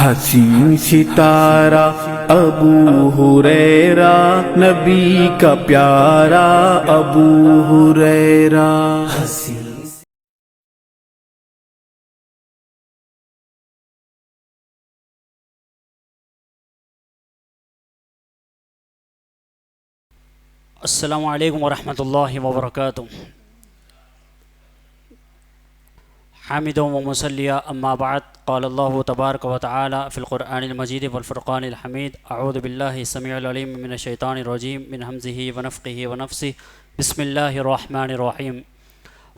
حسین ستارہ ابو ہریرہ، نبی کا پیارا ابو ہریرہ۔ السلام علیکم ورحمۃ اللہ وبرکاتہ۔ حامد و مصلیہ اما بعد، قال اللہ تبارک و تعالی فی القرآن المجید والفرقان الحمید، اعوذ باللہ السمیع العلیم من الشیطان الرجیم من ہمزہ ونفخہ ونفثہ، بسم اللہ الرحمن الرحیم۔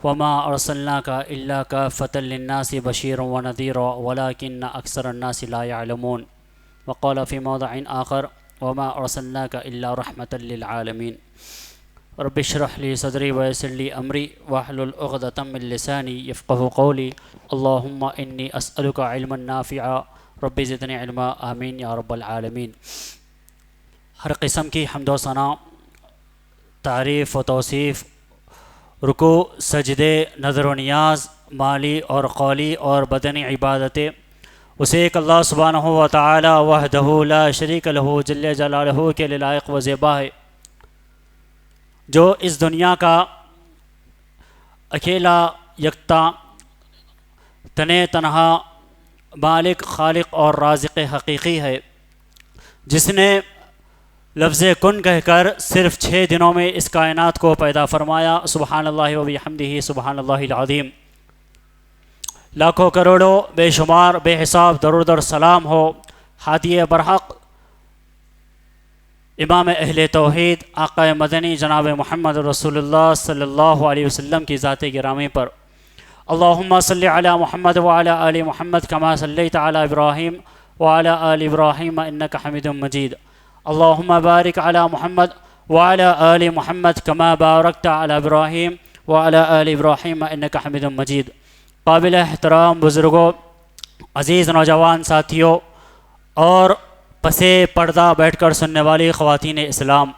وما ارسلناک الا کافۃ للناس بشیرا ونذیرا ولکن اکثر الناس لا یعلمون۔ وقال فی موضع آخر وما ارسلناک الا رحمۃ للعالمین۔ رب اشرح لی صدری ویسر لی امری واحلل عقدۃ من لسانی یفقہوا قولی، اللہم انی اسألک علما نافعا رب زدنی علما، آمین یا رب العالمین۔ ہر قسم کی حمد و ثنا، تعریف و توصیف، رکوع، سجدے، نظر و نیاز، مالی اور قولی اور بدنی عبادتیں اسے ایک اللہ سبحانہ و تعالی وحدہ لا شریک لہ جل جلالہ کے لائق و زیبا ہے، جو اس دنیا کا اکیلا یکتا تنے تنہا مالک، خالق اور رازق حقیقی ہے، جس نے لفظ کن کہہ کر صرف 6 دنوں میں اس کائنات کو پیدا فرمایا۔ سبحان اللہ و بحمدہ، سبحان اللہ العظیم۔ لاکھوں کروڑوں بے شمار بے حساب درود اور سلام ہو ہادی برحق، امام اہل توحید، آقا مدنی جناب محمد رسول اللہ صلی اللہ علیہ وسلم کی ذات گرامی پر۔ اللہم صلی علی محمد وعلی آل محمد کما صلیت علی ابراہیم وعلی آل ابراہیم انک حمید مجید۔ اللہم بارک علی محمد وعلی آل محمد کما بارکت علی ابراہیم وعلی آل ابراہیم انک حمید مجید۔ قابل احترام بزرگوں، عزیز نوجوان ساتھیوں اور پسے پردہ بیٹھ کر سننے والی خواتین اسلام،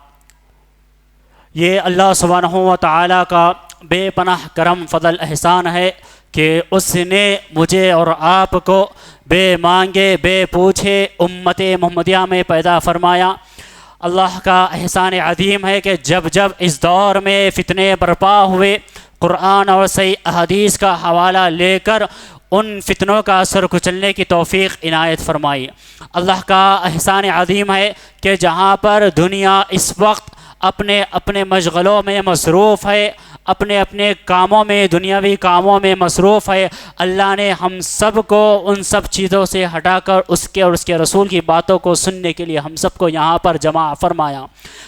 یہ اللہ سبحانہ و تعالیٰ کا بے پناہ کرم فضل احسان ہے کہ اس نے مجھے اور آپ کو بے مانگے بے پوچھے امت محمدیہ میں پیدا فرمایا۔ اللہ کا احسان عظیم ہے کہ جب جب اس دور میں فتنے برپا ہوئے، قرآن اور صحیح احادیث کا حوالہ لے کر ان فتنوں کا سر کچلنے کی توفیق عنایت فرمائی۔ اللہ کا احسان عظیم ہے کہ جہاں پر دنیا اس وقت اپنے اپنے مشغلوں میں مصروف ہے، اپنے اپنے کاموں میں، دنیاوی کاموں میں مصروف ہے، اللہ نے ہم سب کو ان سب چیزوں سے ہٹا کر اس کے اور اس کے رسول کی باتوں کو سننے کے لیے ہم سب کو یہاں پر جمع فرمایا۔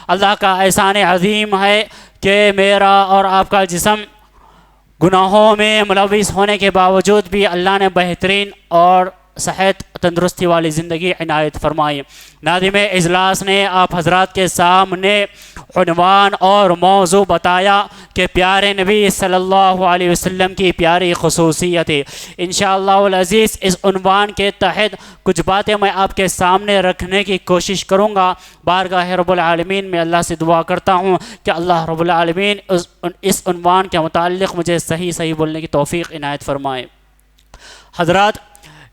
اللہ کا احسان عظیم ہے کہ میرا اور آپ کا جسم گناہوں میں ملوث ہونے کے باوجود بھی اللہ نے بہترین اور صحت تندرستی والی زندگی عنایت فرمائی۔ ناظم اجلاس نے آپ حضرات کے سامنے عنوان اور موضوع بتایا کہ پیارے نبی صلی اللہ علیہ وسلم کی پیاری خصوصیت ہے۔ انشاءاللہ العزیز اس عنوان کے تحت کچھ باتیں میں آپ کے سامنے رکھنے کی کوشش کروں گا۔ بارگاہ رب العالمین میں اللہ سے دعا کرتا ہوں کہ اللہ رب العالمین اس عنوان کے متعلق مجھے صحیح بولنے کی توفیق عنایت فرمائے۔ حضرات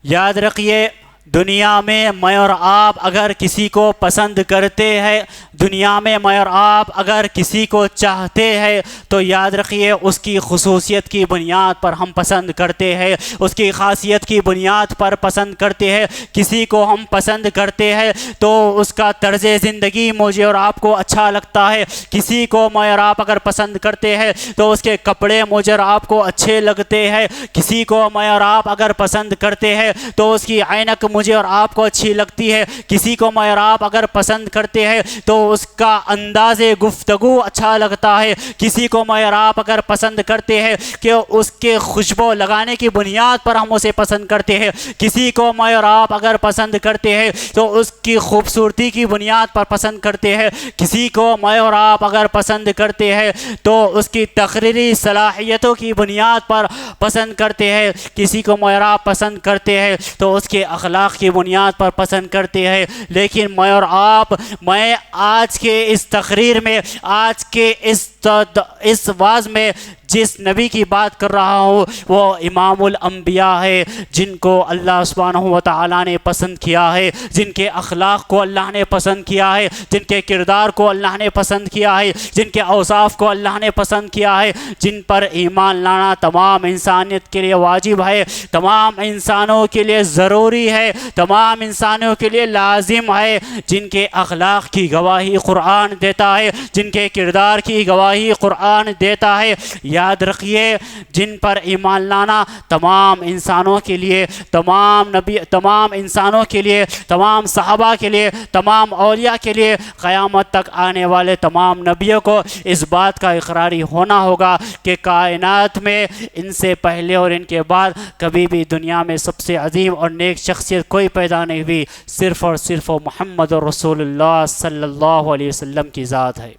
یاد رکھیے، دنیا میں میں اور آپ اگر کسی کو پسند کرتے ہیں، دنیا میں میں اور آپ اگر کسی کو چاہتے ہیں، تو یاد رکھیے اس کی خصوصیت کی بنیاد پر ہم پسند کرتے ہیں، اس کی خاصیت کی بنیاد پر پسند کرتے ہیں۔ کسی کو ہم پسند کرتے ہیں تو اس کا طرز زندگی مجھے اور آپ کو اچھا لگتا ہے۔ کسی کو میں اور آپ اگر پسند کرتے ہیں تو اس کے کپڑے مجھے اور آپ کو اچھے لگتے ہیں۔ کسی کو میں اور آپ اگر پسند کرتے ہیں تو اس کی عینک مجھے اور آپ کو اچھی لگتی ہے۔ کسی کو میں اور آپ اگر پسند کرتے ہیں تو اس کا انداز گفتگو اچھا لگتا ہے۔ کسی کو میں اور آپ اگر پسند کرتے ہیں کہ اس کے خوشبو لگانے کی بنیاد پر ہم اسے پسند کرتے ہیں۔ کسی کو میں اور آپ اگر پسند کرتے ہیں تو اس کی خوبصورتی کی بنیاد پر پسند کرتے ہیں۔ کسی کو میں اور آپ اگر پسند کرتے ہیں تو اس کی تقریری صلاحیتوں کی بنیاد پر پسند کرتے ہیں۔ کسی کو میں اور آپ پسند کرتے ہیں تو اس کے اخلاق کی بنیاد پر پسند کرتے ہیں۔ لیکن میں اور آپ، میں آج کے اس تقریر میں، آج کے اس واعظ میں جس نبی کی بات کر رہا ہوں وہ امام الانبیاء ہے، جن کو اللہ سبحانہ و تعالیٰ نے پسند کیا ہے، جن کے اخلاق کو اللہ نے پسند کیا ہے، جن کے کردار کو اللہ نے پسند کیا ہے، جن کے اوصاف کو اللہ نے پسند کیا ہے، جن پر ایمان لانا تمام انسانیت کے لیے واجب ہے، تمام انسانوں کے لیے ضروری ہے، تمام انسانوں کے لیے لازم ہے، جن کے اخلاق کی گواہی قرآن دیتا ہے، جن کے کردار کی گواہی قرآن دیتا ہے۔ یاد رکھیے جن پر ایمان لانا تمام انسانوں کے لیے، تمام انسانوں کے لیے، تمام صحابہ کے لیے، تمام اولیاء کے لیے، قیامت تک آنے والے تمام نبیوں کو اس بات کا اقراری ہونا ہوگا کہ کائنات میں ان سے پہلے اور ان کے بعد کبھی بھی دنیا میں سب سے عظیم اور نیک شخصیت کوئی پیدا نہیں ہوئی، صرف اور صرف محمد رسول اللہ صلی اللہ علیہ وسلم کی ذات ہے۔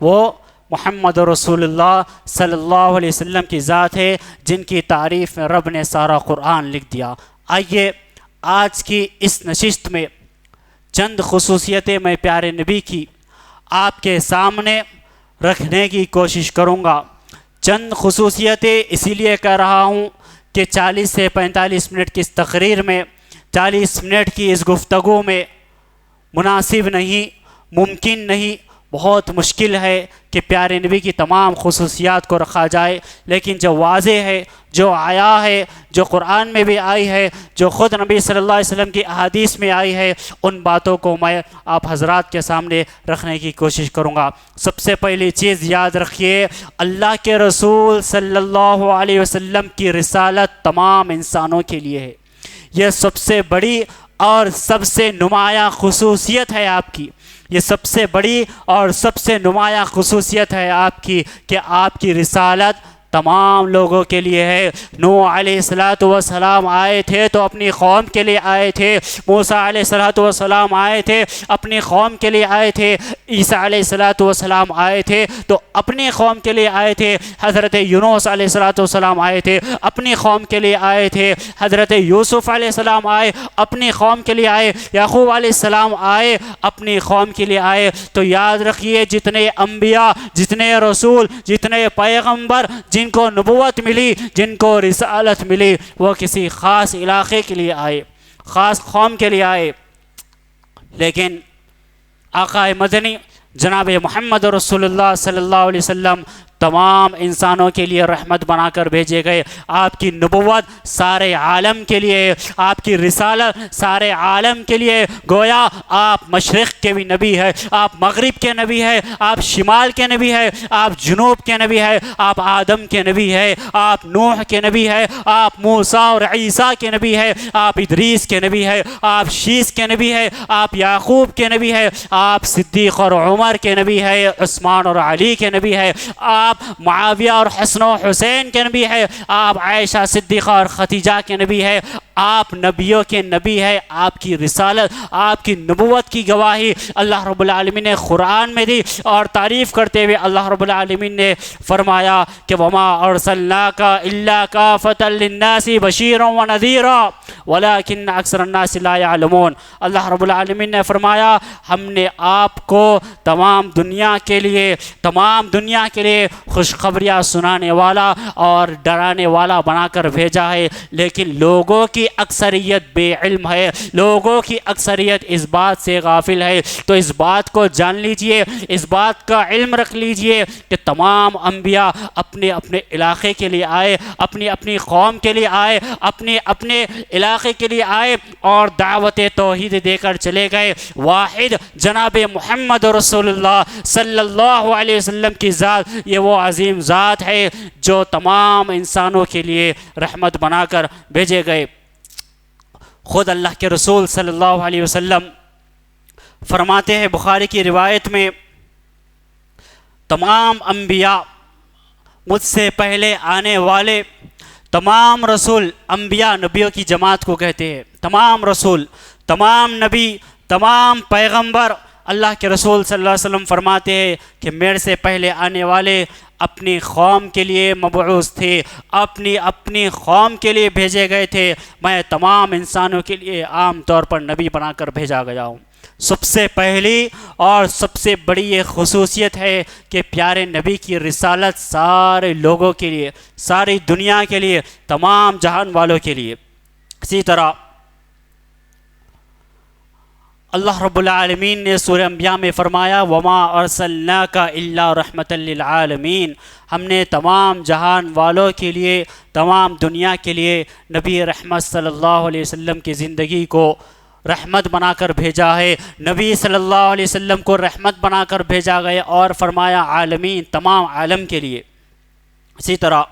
وہ محمد رسول اللہ صلی اللہ علیہ وسلم کی ذات ہے جن کی تعریف میں رب نے سارا قرآن لکھ دیا۔ آئیے آج کی اس نشست میں چند خصوصیتیں میں پیارے نبی کی آپ کے سامنے رکھنے کی کوشش کروں گا۔ چند خصوصیتیں اسی لیے کہہ رہا ہوں کہ 40 سے 45 منٹ کی اس تقریر میں، 40 منٹ کی اس گفتگو میں مناسب نہیں، ممکن نہیں، بہت مشکل ہے کہ پیارے نبی کی تمام خصوصیات کو رکھا جائے، لیکن جو واضح ہے، جو آیا ہے، جو قرآن میں بھی آئی ہے، جو خود نبی صلی اللہ علیہ وسلم کی احادیث میں آئی ہے، ان باتوں کو میں آپ حضرات کے سامنے رکھنے کی کوشش کروں گا۔ سب سے پہلی چیز یاد رکھیے، اللہ کے رسول صلی اللہ علیہ وسلم کی رسالت تمام انسانوں کے لیے ہے۔ یہ سب سے بڑی اور سب سے نمایاں خصوصیت ہے آپ کی، یہ سب سے بڑی اور سب سے نمایاں خصوصیت ہے آپ کی کہ آپ کی رسالت تمام لوگوں کے لیے ہے۔ نوح علیہ السلام آئے تھے تو اپنی قوم کے لیے آئے تھے، موسیٰ علیہ السلام آئے تھے اپنی قوم کے لیے آئے تھے، عیسیٰ علیہ السلام آئے تھے تو اپنی قوم کے لیے آئے تھے، حضرت یونس علیہ السلام آئے تھے اپنی قوم کے لیے آئے تھے، حضرت یوسف علیہ السلام آئے اپنی قوم کے لیے آئے، یعقوب علیہ السلام آئے اپنی قوم کے لیے آئے۔ تو یاد رکھیے جتنے انبیاء، جتنے رسول، جتنے پیغمبر، جن کو نبوت ملی، جن کو رسالت ملی، وہ کسی خاص علاقے کے لیے آئے، خاص قوم کے لیے آئے، لیکن آقا مدنی جناب محمد رسول اللہ صلی اللہ علیہ وسلم تمام انسانوں کے لیے رحمت بنا کر بھیجے گئے۔ آپ کی نبوت سارے عالم کے لیے، آپ کی رسالت سارے عالم کے لیے، گویا آپ مشرق کے بھی نبی ہے، آپ مغرب کے نبی ہے، آپ شمال کے نبی ہے، آپ جنوب کے نبی ہے، آپ آدم کے نبی ہے، آپ نوح کے نبی ہے، آپ موسیٰ اور عیسیٰ کے نبی ہے، آپ ادریس کے نبی ہے، آپ شیس کے نبی ہے، آپ یعقوب کے نبی ہے، آپ صدیق اور عمر کے نبی ہے، عثمان اور علی کے نبی ہے، آپ معاویہ اور حسن و حسین کے نبی ہے، آپ عائشہ صدیقہ اور ختیجہ کے نبی ہے، آپ نبیوں کے نبی ہے۔ آپ کی رسالت، آپ کی نبوت کی گواہی اللہ رب العالمین نے قرآن میں دی، اور تعریف کرتے ہوئے اللہ رب العالمین نے فرمایا کہ وما ارسلناک الا کافۃ للناس بشیرا ونذیرا ولکن اکثر الناس لا یعلمون۔ اللہ رب العالمین نے فرمایا ہم نے آپ کو تمام دنیا کے لیے خوشخبریاں سنانے والا اور ڈرانے والا بنا کر بھیجا ہے، لیکن لوگوں کی اکثریت بے علم ہے، لوگوں کی اکثریت اس بات سے غافل ہے۔ تو اس بات کو جان لیجئے، اس بات کا علم رکھ لیجئے کہ تمام انبیاء اپنے اپنے علاقے کے لیے آئے، اپنی اپنی قوم کے لیے آئے، اپنے اپنے علاقے کے لیے آئے اور دعوت توحید دے کر چلے گئے۔ واحد جناب محمد رسول اللہ صلی اللہ علیہ وسلم کی ذات، یہ وہ عظیم ذات ہے جو تمام انسانوں کے لیے رحمت بنا کر بھیجے گئے۔ خود اللہ کے رسول صلی اللہ علیہ وسلم فرماتے ہیں بخاری کی روایت میں، تمام انبیاء، مجھ سے پہلے آنے والے تمام رسول، انبیاء نبیوں کی جماعت کو کہتے ہیں، تمام رسول، تمام نبی، تمام پیغمبر، اللہ کے رسول صلی اللہ علیہ وسلم فرماتے ہیں کہ میرے سے پہلے آنے والے اپنی قوم کے لیے مبعوث تھے، اپنی قوم کے لیے بھیجے گئے تھے، میں تمام انسانوں کے لیے عام طور پر نبی بنا کر بھیجا گیا ہوں۔ سب سے پہلی اور سب سے بڑی یہ خصوصیت ہے کہ پیارے نبی کی رسالت سارے لوگوں کے لیے، ساری دنیا کے لیے، تمام جہان والوں کے لیے۔ اسی طرح اللہ رب العالمین نے سورہ انبیاء میں فرمایا وما ارسلناک الا رحمۃ للعالمین، ہم نے تمام جہان والوں کے لیے، تمام دنیا کے لیے نبی رحمت صلی اللہ علیہ وسلم کی زندگی کو رحمت بنا کر بھیجا ہے۔ نبی صلی اللہ علیہ وسلم کو رحمت بنا کر بھیجا گیا اور فرمایا عالمین، تمام عالم کے لیے۔ اسی طرح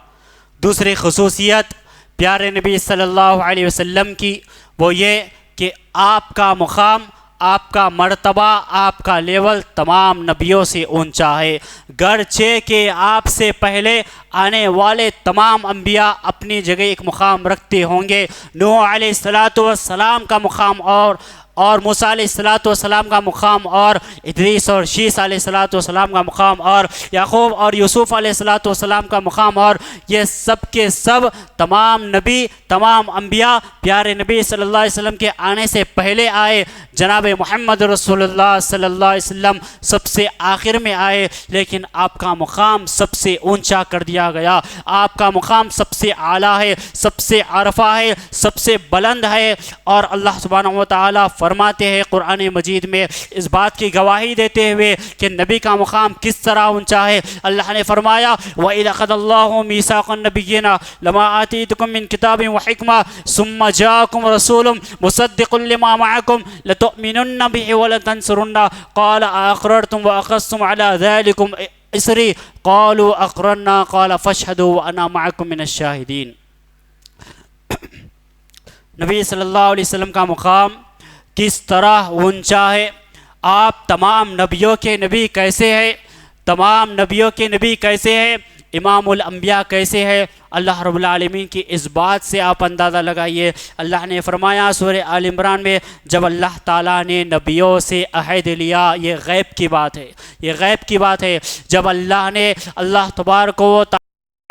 دوسری خصوصیت پیارے نبی صلی اللہ علیہ وسلم کی وہ یہ کہ آپ کا مقام، آپ کا مرتبہ، آپ کا لیول تمام نبیوں سے اونچا ہے، گرچہ کہ آپ سے پہلے آنے والے تمام انبیاء اپنی جگہ ایک مقام رکھتے ہوں گے۔ نوح علیہ السلام کا مقام اور موسیٰ علیہ السلام کا مقام اور ادریس اور شیس علیہ السلام کا مقام اور یعقوب اور یوسف علیہ السلام کا مقام، اور یہ سب کے سب تمام نبی، تمام انبیاء پیارے نبی صلی اللہ علیہ وسلم کے آنے سے پہلے آئے۔ جناب محمد رسول اللہ صلی اللہ علیہ وسلم سب سے آخر میں آئے، لیکن آپ کا مقام سب سے اونچا کر دیا گیا، آپ کا مقام سب سے اعلیٰ ہے، سب سے عرفہ ہے، سب سے بلند ہے۔ اور اللہ سبحانہ و تعالیٰ فرماتے ہیں قرآن مجید میں اس بات کی گواہی دیتے ہوئے کہ نبی کا مقام کس طرح اونچا ہے۔ اللہ نے فرمایا وَإِذْ أَخَذَ اللَّهُ مِيثَاقَ النَّبِيِّينَ لَمَا آتَيْتُكُم مِّن كِتَابٍ وَحِكْمَةٍ ثُمَّ جَاءَكُمْ رَسُولٌ مُصَدِّقٌ لِّمَا مَعَكُمْ لَتُؤْمِنُنَّ بِهِ وَلَتَنصُرُنَّهُ قَالَ أَأَقْرَرْتُمْ وَأَخَذْتُمْ عَلَىٰ ذَلِكُمْ إِصْرِي قَالُوا أَقْرَرْنَا قَالَ فَاشْهَدُوا وَأَنَا مَعَكُم مِّنَ الشَّاهِدِينَ۔ نبی صلی اللہ علیہ وسلم کا مقام کس طرح اونچا ہے، آپ تمام نبیوں کے نبی کیسے ہیں، تمام نبیوں کے نبی کیسے ہیں، امام الانبیاء کیسے ہے، اللہ رب العالمین کی اس بات سے آپ اندازہ لگائیے۔ اللہ نے فرمایا سورہ آل عمران میں جب اللہ تعالیٰ نے نبیوں سے عہد لیا، یہ غیب کی بات ہے، یہ غیب کی بات ہے، جب اللہ تبارک و تعالیٰ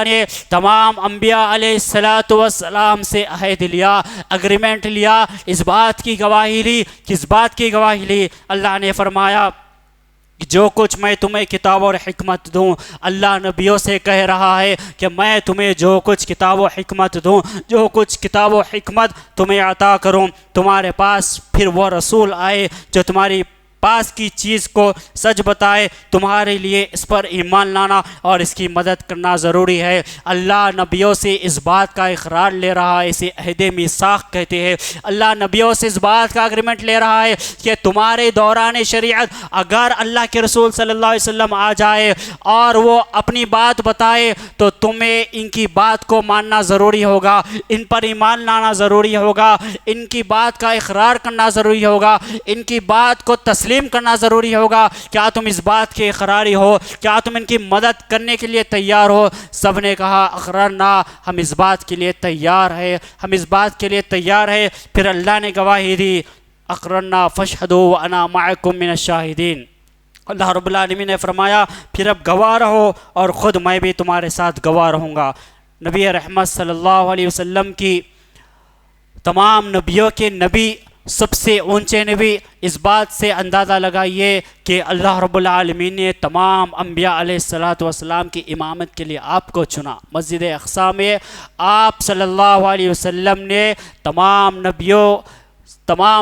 نے تمام انبیاء علیہ السلام سے عہد لیا، اگریمنٹ لیا، اس بات کی گواہی لی، کس بات کی گواہی لی؟ اللہ نے فرمایا جو کچھ میں تمہیں کتاب اور حکمت دوں، اللہ نبیوں سے کہہ رہا ہے کہ میں تمہیں جو کچھ کتاب و حکمت دوں، جو کچھ کتاب و حکمت تمہیں عطا کروں، تمہارے پاس پھر وہ رسول آئے جو تمہاری پاس کی چیز کو سچ بتائے، تمہارے لیے اس پر ایمان لانا اور اس کی مدد کرنا ضروری ہے۔ اللہ نبیوں سے اس بات کا اقرار لے رہا ہے، اسے عہد میثاق کہتے ہیں۔ اللہ نبیوں سے اس بات کا اگریمنٹ لے رہا ہے کہ تمہارے دوران شریعت اگر اللہ کے رسول صلی اللہ علیہ وسلم آ جائے اور وہ اپنی بات بتائے تو تمہیں ان کی بات کو ماننا ضروری ہوگا، ان پر ایمان لانا ضروری ہوگا، ان کی بات کا اقرار کرنا ضروری ہوگا، ان کی بات کو تسلیم کرنا ضروری ہوگا۔ کیا تم اس بات کے اقراری ہو؟ کیا تم ان کی مدد کرنے کے لیے تیار ہو؟ سب نے کہا اقررنا، ہم اس بات کے لیے تیار ہے، ہم اس بات کے لیے تیار ہے۔ پھر اللہ نے گواہی دی اقررنا فاشہدوا وانا معکم من الشاہدین۔ اللہ رب العالمین نے فرمایا پھر اب گواہ رہو اور خود میں بھی تمہارے ساتھ گواہ رہوں گا۔ نبی رحمت صلی اللہ علیہ وسلم کی تمام نبیوں کے نبی، سب سے اونچے نبی، اس بات سے اندازہ لگائیے کہ اللہ رب العالمین نے تمام انبیاء علیہ السلام کی امامت کے لیے آپ کو چنا۔ مسجد اقصیٰ میں آپ صلی اللہ علیہ وسلم نے تمام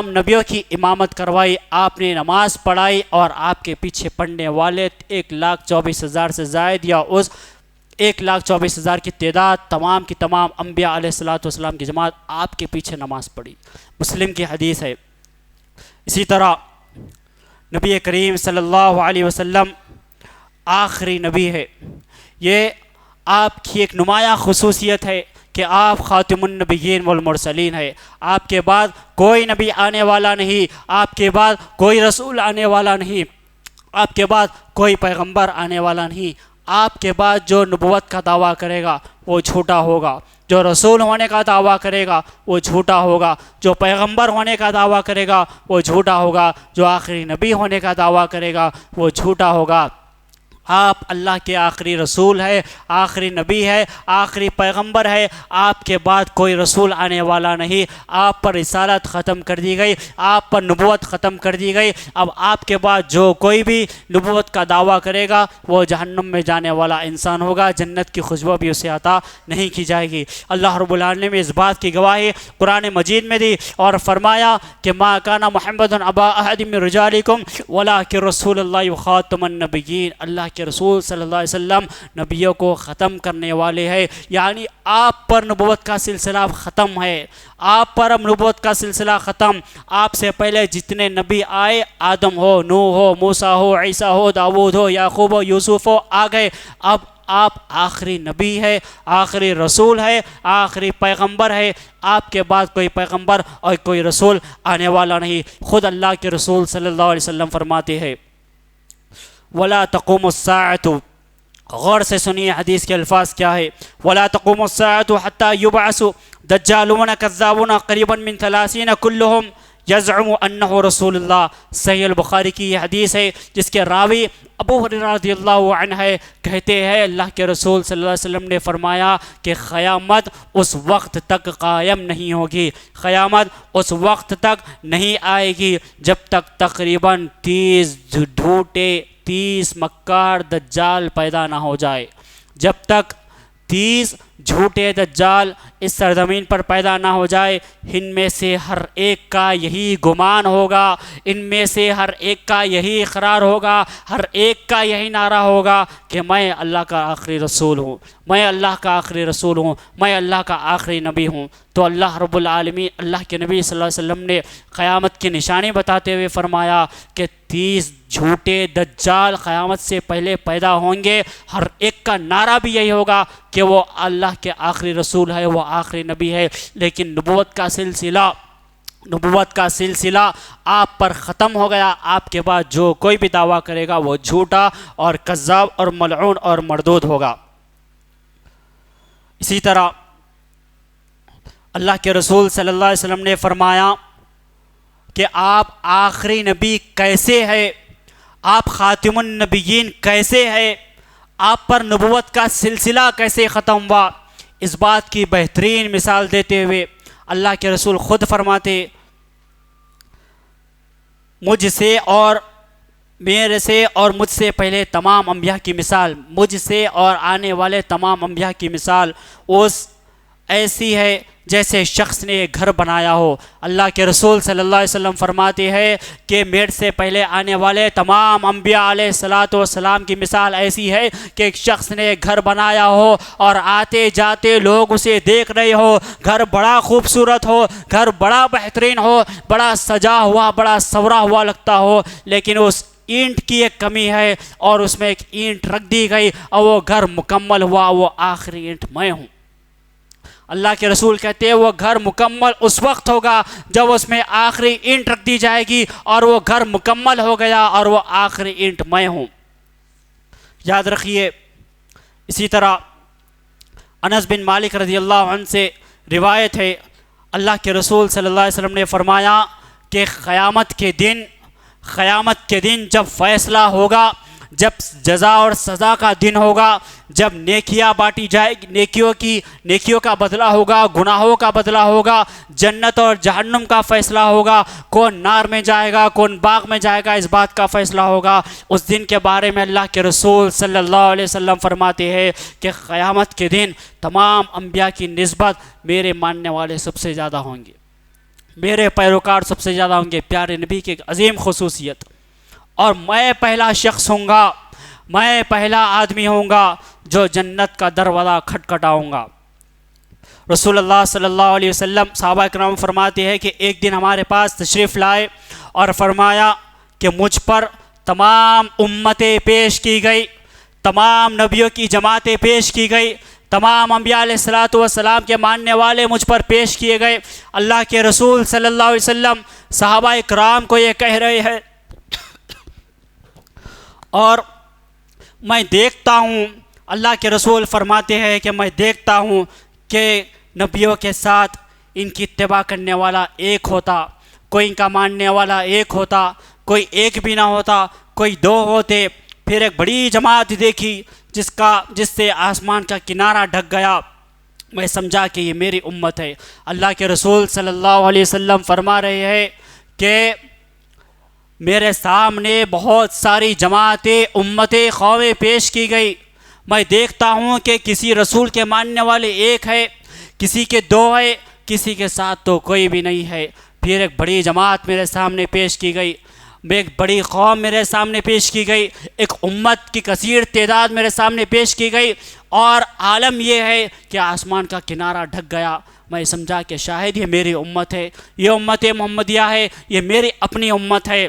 نبیوں کی امامت کروائی، آپ نے نماز پڑھائی اور آپ کے پیچھے پڑھنے والے 1,24,000 سے زائد یا اس 1,24,000 کی تعداد تمام کی تمام انبیاء علیہ السلام کی جماعت آپ کے پیچھے نماز پڑھی، مسلم کی حدیث ہے۔ اسی طرح نبی کریم صلی اللہ علیہ وسلم آخری نبی ہے، یہ آپ کی ایک نمایاں خصوصیت ہے کہ آپ خاتم النبیین والمرسلین ہے۔ آپ کے بعد کوئی نبی آنے والا نہیں، آپ کے بعد کوئی رسول آنے والا نہیں، آپ کے بعد کوئی پیغمبر آنے والا نہیں۔ آپ کے بعد جو نبوت کا دعویٰ کرے گا وہ جھوٹا ہوگا، جو رسول ہونے کا دعویٰ کرے گا وہ جھوٹا ہوگا، جو پیغمبر ہونے کا دعویٰ کرے گا وہ جھوٹا ہوگا، جو آخری نبی ہونے کا دعویٰ کرے گا وہ جھوٹا ہوگا۔ آپ اللہ کے آخری رسول ہے، آخری نبی ہے، آخری پیغمبر ہے، آپ کے بعد کوئی رسول آنے والا نہیں، آپ پر رسالت ختم کر دی گئی، آپ پر نبوت ختم کر دی گئی۔ اب آپ کے بعد جو کوئی بھی نبوت کا دعویٰ کرے گا وہ جہنم میں جانے والا انسان ہوگا، جنت کی خوشبو بھی اسے عطا نہیں کی جائے گی۔ اللہ رب العالمین نے اس بات کی گواہی قرآن مجید میں دی اور فرمایا کہ ما کان محمد ابا احد من رجالکم ولکن رسول اللہ خاتم النبیین، اللہ کے رسول صلی اللہ علیہ وسلم نبیوں کو ختم کرنے والے ہیں، یعنی آپ پر نبوت کا سلسلہ ختم ہے، آپ پر اب نبوت کا سلسلہ ختم۔ آپ سے پہلے جتنے نبی آئے، آدم ہو، نوح ہو، موسیٰ ہو، عیسیٰ ہو، داؤد ہو، یعقوب ہو، یوسف ہو، آ گئے۔ اب آپ آخری نبی ہے، آخری رسول ہے، آخری پیغمبر ہے، آپ کے بعد کوئی پیغمبر اور کوئی رسول آنے والا نہیں۔ خود اللہ کے رسول صلی اللہ علیہ وسلم فرماتے ہیں وَلَا تَقُومُ السَّاعَةُ، غور سے سنیے حدیث کے الفاظ کیا ہے، وَلَا تَقُومُ السَّاعَةُ حَتَّى يُبْعَثُ دَجَّالُونَ كَذَّابُونَ قَرِيبًا مِنْ 30 كُلُّهُمْ یزعم انہ رسول اللہ۔ صحیح البخاری کی یہ حدیث ہے جس کے راوی ابو ہریرہ رضی اللہ عنہ ہے، کہتے ہیں اللہ کے رسول صلی اللہ علیہ وسلم نے فرمایا کہ قیامت اس وقت تک قائم نہیں ہوگی، قیامت اس وقت تک نہیں آئے گی جب تک تقریباً 30 جھوٹے 30 مکار دجال پیدا نہ ہو جائے، جب تک 30 جھوٹے دجال اس سرزمین پر پیدا نہ ہو جائے۔ ان میں سے ہر ایک کا یہی گمان ہوگا، ان میں سے ہر ایک کا یہی اقرار ہوگا، ہر ایک کا یہی نعرہ ہوگا کہ میں اللہ کا آخری رسول ہوں، میں اللہ کا آخری رسول ہوں، میں اللہ کا آخری نبی ہوں۔ تو اللہ رب العالمین اللہ کے نبی صلی اللہ علیہ وسلم نے قیامت کی نشانی بتاتے ہوئے فرمایا کہ 30 جھوٹے دجال قیامت سے پہلے پیدا ہوں گے، ہر ایک کا نعرہ بھی یہی ہوگا کہ وہ اللہ کے آخری رسول ہے، وہ آخری نبی ہے، لیکن نبوت کا سلسلہ آپ پر ختم ہو گیا۔ آپ کے بعد جو کوئی بھی دعویٰ کرے گا وہ جھوٹا اور کذاب اور ملعون اور مردود ہوگا۔ اسی طرح اللہ کے رسول صلی اللہ علیہ وسلم نے فرمایا کہ آپ آخری نبی کیسے ہے، آپ خاتم النبیین کیسے ہے، آپ پر نبوت کا سلسلہ کیسے ختم ہوا، اس بات کی بہترین مثال دیتے ہوئے اللہ کے رسول خود فرماتے مجھ سے اور میرے سے اور مجھ سے پہلے تمام انبیاء کی مثال، مجھ سے اور آنے والے تمام انبیاء کی مثال اس ایسی ہے جیسے شخص نے ایک گھر بنایا ہو۔ اللہ کے رسول صلی اللہ علیہ وسلم فرماتے ہیں کہ میرے سے پہلے آنے والے تمام انبیاء علیہ الصلاۃ والسلام کی مثال ایسی ہے کہ ایک شخص نے ایک گھر بنایا ہو اور آتے جاتے لوگ اسے دیکھ رہے ہو، گھر بڑا خوبصورت ہو، گھر بڑا بہترین ہو، بڑا سجا ہوا، بڑا سورا ہوا لگتا ہو، لیکن اس اینٹ کی ایک کمی ہے اور اس میں ایک اینٹ رکھ دی گئی اور وہ گھر مکمل ہوا، وہ آخری اینٹ میں ہوں۔ اللہ کے رسول کہتے ہیں وہ گھر مکمل اس وقت ہوگا جب اس میں آخری اینٹ رکھ دی جائے گی اور وہ گھر مکمل ہو گیا اور وہ آخری اینٹ میں ہوں۔ یاد رکھیے اسی طرح انس بن مالک رضی اللہ عنہ سے روایت ہے اللہ کے رسول صلی اللہ علیہ وسلم نے فرمایا کہ قیامت کے دن جب فیصلہ ہوگا، جب جزا اور سزا کا دن ہوگا، جب نیکیاں بانٹی جائے گی، نیکیوں کا بدلہ ہوگا، گناہوں کا بدلہ ہوگا، جنت اور جہنم کا فیصلہ ہوگا، کون نار میں جائے گا کون باغ میں جائے گا، اس بات کا فیصلہ ہوگا۔ اس دن کے بارے میں اللہ کے رسول صلی اللہ علیہ وسلم فرماتے ہیں کہ قیامت کے دن تمام انبیاء کی نسبت میرے ماننے والے سب سے زیادہ ہوں گے، میرے پیروکار سب سے زیادہ ہوں گے، پیارے نبی کی ایک عظیم خصوصیت، اور میں پہلا شخص ہوں گا، میں پہلا آدمی ہوں گا جو جنت کا دروازہ کھٹکھٹاؤں گا۔ رسول اللہ صلی اللہ علیہ وسلم صحابہ کرام فرماتے ہیں کہ ایک دن ہمارے پاس تشریف لائے اور فرمایا کہ مجھ پر تمام امتیں پیش کی گئی، تمام نبیوں کی جماعتیں پیش کی گئی، تمام انبیاء علیہ الصلاۃ والسلام کے ماننے والے مجھ پر پیش کیے گئے۔ اللہ کے رسول صلی اللہ علیہ وسلم صحابہ کرام کو یہ کہہ رہے ہیں اور میں دیکھتا ہوں، اللہ کے رسول فرماتے ہیں کہ میں دیکھتا ہوں کہ نبیوں کے ساتھ ان کی اتباع کرنے والا ایک ہوتا، کوئی ان کا ماننے والا ایک ہوتا، کوئی ایک بھی نہ ہوتا، کوئی دو ہوتے، پھر ایک بڑی جماعت دیکھی جس سے آسمان کا کنارہ ڈھک گیا، میں سمجھا کہ یہ میری امت ہے۔ اللہ کے رسول صلی اللہ علیہ وسلم فرما رہے ہیں کہ میرے سامنے بہت ساری جماعتیں، امتیں، قومیں پیش کی گئی، میں دیکھتا ہوں کہ کسی رسول کے ماننے والے ایک ہے، کسی کے دو ہے، کسی کے ساتھ تو کوئی بھی نہیں ہے۔ پھر ایک بڑی جماعت میرے سامنے پیش کی گئی، ایک بڑی قوم میرے سامنے پیش کی گئی، ایک امت کی کثیر تعداد میرے سامنے پیش کی گئی، اور عالم یہ ہے کہ آسمان کا کنارہ ڈھک گیا۔ میں سمجھا کہ شاید یہ میری امت ہے، یہ امت محمدیہ ہے، یہ میری اپنی امت ہے۔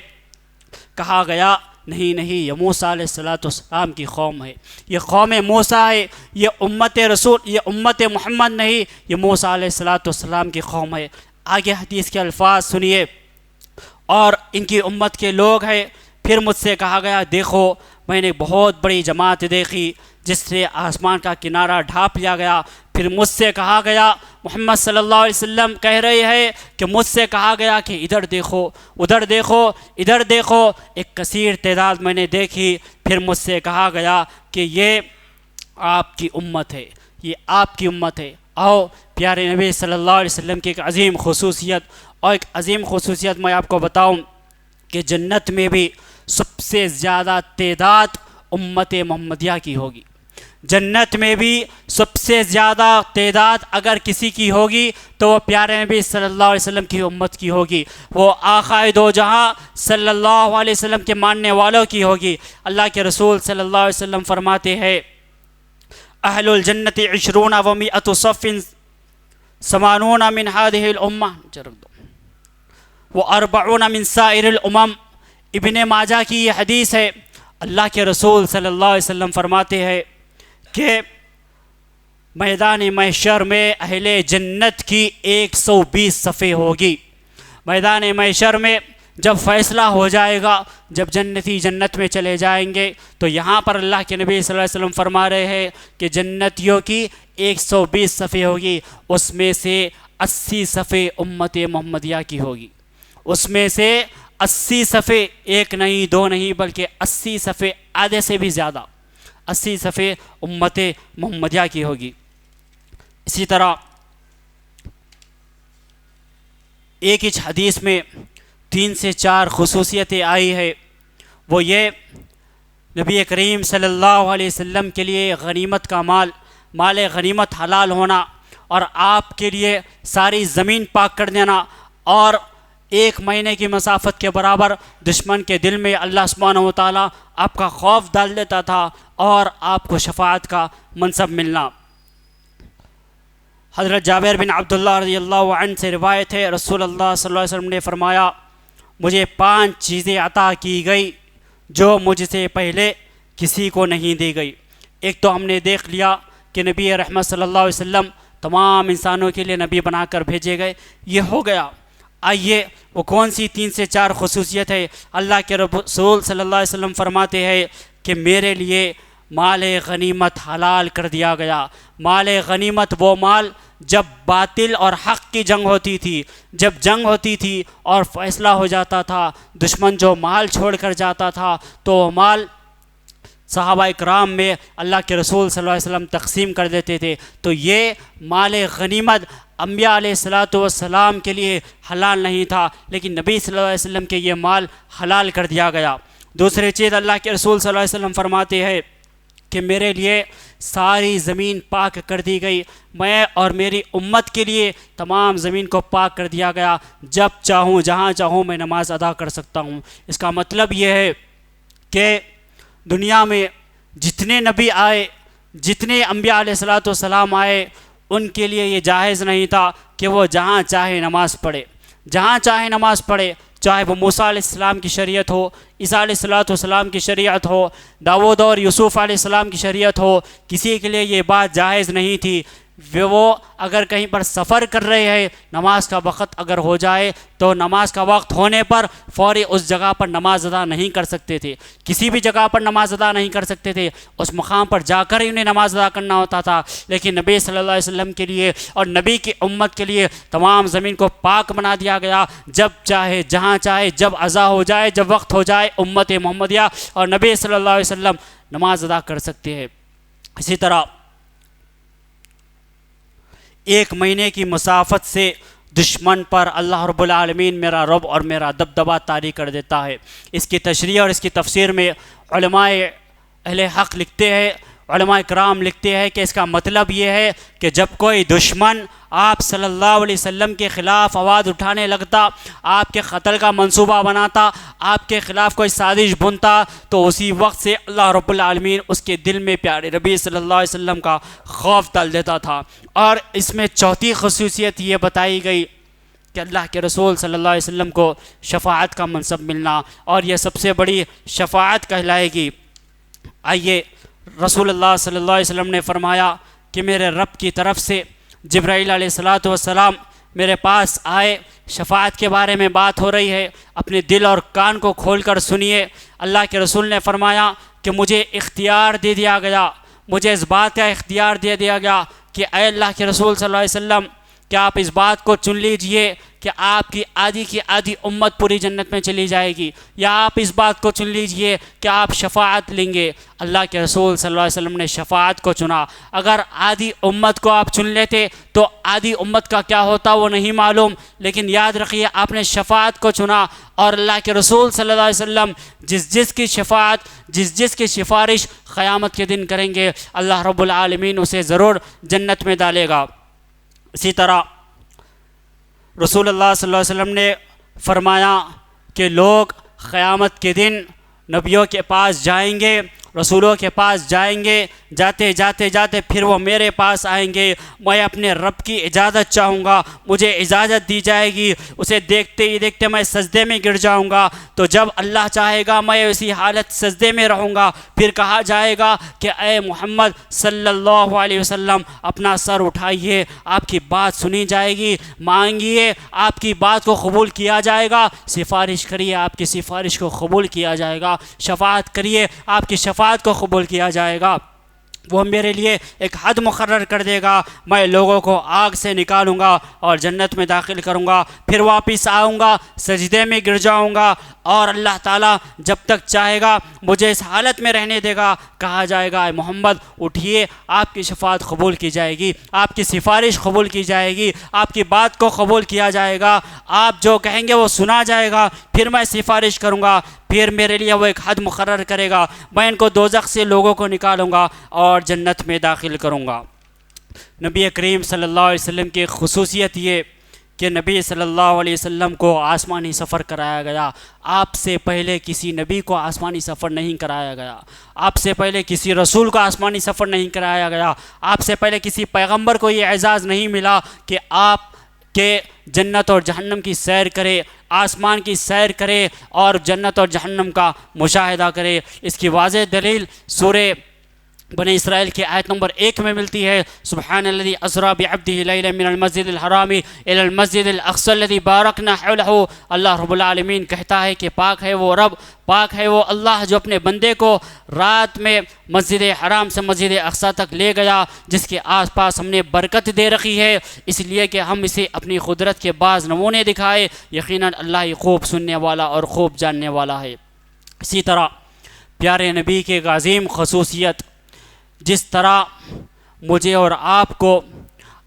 کہا گیا نہیں، یہ موسیٰ علیہ السلام کی قوم ہے، یہ قوم موسیٰ ہے، یہ امت رسول، یہ امت محمد نہیں، یہ موسیٰ علیہ السلام کی قوم ہے۔ آگے حدیث کے الفاظ سنیے، اور ان کی امت کے لوگ ہیں۔ پھر مجھ سے کہا گیا دیکھو، میں نے بہت بڑی جماعت دیکھی جس سے آسمان کا کنارہ ڈھانپ لیا گیا۔ پھر مجھ سے کہا گیا، محمد صلی اللہ علیہ وسلم کہہ رہے ہیں کہ مجھ سے کہا گیا کہ ادھر دیکھو، ادھر دیکھو، ادھر دیکھو، ایک کثیر تعداد میں نے دیکھی۔ پھر مجھ سے کہا گیا کہ یہ آپ کی امت ہے، یہ آپ کی امت ہے۔ آؤ پیارے نبی صلی اللہ علیہ وسلم کی ایک عظیم خصوصیت، اور ایک عظیم خصوصیت میں آپ کو بتاؤں کہ جنت میں بھی سب سے زیادہ تعداد امت محمدیہ کی ہوگی۔ جنت میں بھی سب سے زیادہ تعداد اگر کسی کی ہوگی تو وہ پیارے نبی صلی اللہ علیہ وسلم کی امت کی ہوگی، وہ آقا دو جہاں صلی اللہ علیہ وسلم کے ماننے والوں کی ہوگی۔ اللہ کے رسول صلی اللہ علیہ وسلم فرماتے ہیں اہل الجنت 20 و 100 صف 80 من هذه الامہ و 40 من سائر الامم۔ ابن ماجہ کی یہ حدیث ہے۔ اللہ کے رسول صلی اللہ علیہ وسلم فرماتے ہیں کہ میدان محشر میں اہل جنت کی 120 صفیں ہوگی۔ میدان محشر میں جب فیصلہ ہو جائے گا، جب جنتی جنت میں چلے جائیں گے، تو یہاں پر اللہ کے نبی صلی اللہ علیہ وسلم فرما رہے ہیں کہ جنتیوں کی 120 صفیں ہوگی، اس میں سے 80 صفیں امت محمدیہ کی ہوگی۔ اس میں سے 80 صفیں، ایک نہیں دو نہیں بلکہ 80 صفیں، آدھے سے بھی زیادہ 80 صفیں امت محمدیہ کی ہوگی۔ اسی طرح ایک ہی حدیث میں 3 سے 4 خصوصیتیں آئی ہے، وہ یہ نبی کریم صلی اللہ علیہ وسلم کے لیے غنیمت کا مال غنیمت حلال ہونا، اور آپ کے لیے ساری زمین پاک کر دینا، اور 1 مہینے کی مسافت کے برابر دشمن کے دل میں اللہ سبحانہ و تعالیٰ آپ کا خوف ڈال دیتا تھا، اور آپ کو شفاعت کا منصب ملنا۔ حضرت جابر بن عبداللہ رضی اللہ عنہ سے روایت ہے، رسول اللہ صلی اللہ علیہ وسلم نے فرمایا مجھے 5 چیزیں عطا کی گئی جو مجھ سے پہلے کسی کو نہیں دی گئی۔ ایک تو ہم نے دیکھ لیا کہ نبی رحمت صلی اللہ علیہ وسلم تمام انسانوں کے لیے نبی بنا کر بھیجے گئے، یہ ہو گیا۔ آئیے وہ کون سی 3 سے 4 خصوصیت ہے؟ اللہ کے رسول صلی اللہ علیہ وسلم فرماتے ہیں کہ میرے لیے مال غنیمت حلال کر دیا گیا۔ مال غنیمت وہ مال جب باطل اور حق کی جنگ ہوتی تھی، جب جنگ ہوتی تھی اور فیصلہ ہو جاتا تھا، دشمن جو مال چھوڑ کر جاتا تھا تو وہ مال صحابہ اکرام میں اللہ کے رسول صلی اللہ علیہ وسلم تقسیم کر دیتے تھے۔ تو یہ مال غنیمت انبیاء علیہ السلام کے لیے حلال نہیں تھا، لیکن نبی صلی اللہ علیہ وسلم کے یہ مال حلال کر دیا گیا۔ دوسری چیز اللہ کے رسول صلی اللہ علیہ وسلم فرماتے ہیں کہ میرے لیے ساری زمین پاک کر دی گئی، میں اور میری امت کے لیے تمام زمین کو پاک کر دیا گیا، جب چاہوں جہاں چاہوں میں نماز ادا کر سکتا ہوں۔ اس کا مطلب یہ ہے کہ دنیا میں جتنے نبی آئے، جتنے انبیاء علیہ السلام آئے، ان کے لیے یہ جائز نہیں تھا کہ وہ جہاں چاہے نماز پڑھے، جہاں چاہے نماز پڑھے، چاہے وہ موسیٰ علیہ السلام کی شریعت ہو، عیسیٰ علیہ السلام کی شریعت ہو، داؤد اور یوسف علیہ السلام کی شریعت ہو، کسی کے لیے یہ بات جائز نہیں تھی۔ وہ اگر کہیں پر سفر کر رہے ہیں، نماز کا وقت اگر ہو جائے تو نماز کا وقت ہونے پر فوری اس جگہ پر نماز ادا نہیں کر سکتے تھے، کسی بھی جگہ پر نماز ادا نہیں کر سکتے تھے، اس مقام پر جا کر ہی انہیں نماز ادا کرنا ہوتا تھا۔ لیکن نبی صلی اللہ علیہ وسلم کے لیے اور نبی کی امت کے لیے تمام زمین کو پاک بنا دیا گیا، جب چاہے جہاں چاہے جب اذا ہو جائے جب وقت ہو جائے امت محمدیہ اور نبی صلی اللہ علیہ وسلم نماز ادا کر سکتے ہیں۔ اسی طرح ایک مہینے کی مسافت سے دشمن پر اللہ رب العالمین میرا رب اور میرا دبدبہ طاری کر دیتا ہے۔ اس کی تشریح اور اس کی تفسیر میں علماء اہل حق لکھتے ہیں، علماء کرام لکھتے ہیں کہ اس کا مطلب یہ ہے کہ جب کوئی دشمن آپ صلی اللہ علیہ وسلم کے خلاف آواز اٹھانے لگتا، آپ کے قتل کا منصوبہ بناتا، آپ کے خلاف کوئی سازش بنتا، تو اسی وقت سے اللہ رب العالمین اس کے دل میں پیارے نبی صلی اللہ علیہ وسلم کا خوف ڈال دیتا تھا۔ اور اس میں چوتھی خصوصیت یہ بتائی گئی کہ اللہ کے رسول صلی اللہ علیہ وسلم کو شفاعت کا منصب ملنا، اور یہ سب سے بڑی شفاعت کہلائے گی۔ آئیے رسول اللہ صلی اللہ علیہ وسلم نے فرمایا کہ میرے رب کی طرف سے جبرائیل علیہ السلام میرے پاس آئے، شفاعت کے بارے میں بات ہو رہی ہے، اپنے دل اور کان کو کھول کر سنیے۔ اللہ کے رسول نے فرمایا کہ مجھے اختیار دے دیا گیا، مجھے اس بات کا اختیار دے دیا گیا کہ اے اللہ کے رسول صلی اللہ علیہ وسلم، کیا آپ اس بات کو چن لیجئے کہ آپ کی آدھی امت پوری جنت میں چلی جائے گی، یا آپ اس بات کو چن لیجئے کہ آپ شفاعت لیں گے۔ اللہ کے رسول صلی اللہ علیہ وسلم نے شفاعت کو چنا۔ اگر آدھی امت کو آپ چن لیتے تو آدھی امت کا کیا ہوتا وہ نہیں معلوم، لیکن یاد رکھیے آپ نے شفاعت کو چنا، اور اللہ کے رسول صلی اللہ علیہ وسلم جس کی شفاعت جس کی سفارش قیامت کے دن کریں گے، اللہ رب العالمین اسے ضرور جنت میں ڈالے گا۔ اسی طرح رسول اللہ صلی اللہ علیہ وسلم نے فرمایا کہ لوگ قیامت کے دن نبیوں کے پاس جائیں گے، رسولوں کے پاس جائیں گے، جاتے جاتے پھر وہ میرے پاس آئیں گے، میں اپنے رب کی اجازت چاہوں گا، مجھے اجازت دی جائے گی، اسے دیکھتے ہی دیکھتے میں سجدے میں گر جاؤں گا، تو جب اللہ چاہے گا میں اسی حالت سجدے میں رہوں گا، پھر کہا جائے گا کہ اے محمد صلی اللہ علیہ وسلم اپنا سر اٹھائیے، آپ کی بات سنی جائے گی، مانگیے آپ کی بات کو قبول کیا جائے گا، سفارش کریے آپ کی سفارش کو قبول کیا جائے گا، شفاعت کریے آپ کی شفاعت کو قبول کیا جائے گا۔ وہ میرے لیے ایک حد مقرر کر دے گا، میں لوگوں کو آگ سے نکالوں گا اور جنت میں داخل کروں گا، پھر واپس آؤں گا، سجدے میں گر جاؤں گا، اور اللہ تعالیٰ جب تک چاہے گا مجھے اس حالت میں رہنے دے گا۔ کہا جائے گا اے محمد اٹھیے، آپ کی شفاعت قبول کی جائے گی، آپ کی سفارش قبول کی جائے گی، آپ کی بات کو قبول کیا جائے گا، آپ جو کہیں گے وہ سنا جائے گا، پھر میں سفارش کروں گا، پھر میرے لیے وہ ایک حد مقرر کرے گا، میں ان کو دوزخ سے لوگوں کو نکالوں گا اور جنت میں داخل کروں گا۔ نبی کریم صلی اللہ علیہ وسلم کی خصوصیت یہ کہ نبی صلی اللہ علیہ وسلم کو آسمانی سفر کرایا گیا، آپ سے پہلے کسی نبی کو آسمانی سفر نہیں کرایا گیا، آپ سے پہلے کسی رسول کو آسمانی سفر نہیں کرایا گیا، آپ سے پہلے کسی پیغمبر کو یہ اعزاز نہیں ملا کہ آپ کہ جنت اور جہنم کی سیر کرے، آسمان کی سیر کرے اور جنت اور جہنم کا مشاہدہ کرے۔ اس کی واضح دلیل سورہ بنی اسرائیل کی آیت نمبر 1 میں ملتی ہے، سبحان الذی اسری بعبدہ لیلا من المسجد الحرام الی المسجد الاقصی الذی بارکنا حولہ۔ اللہ رب العالمین کہتا ہے کہ پاک ہے وہ رب، پاک ہے وہ اللہ جو اپنے بندے کو رات میں مسجد حرام سے مسجد اقصی تک لے گیا، جس کے آس پاس ہم نے برکت دے رکھی ہے، اس لیے کہ ہم اسے اپنی قدرت کے بعض نمونے دکھائے۔ یقیناً اللہ ہی خوب سننے والا اور خوب جاننے والا ہے۔ اسی طرح پیارے نبی کی ایک عظیم خصوصیت، جس طرح مجھے اور آپ کو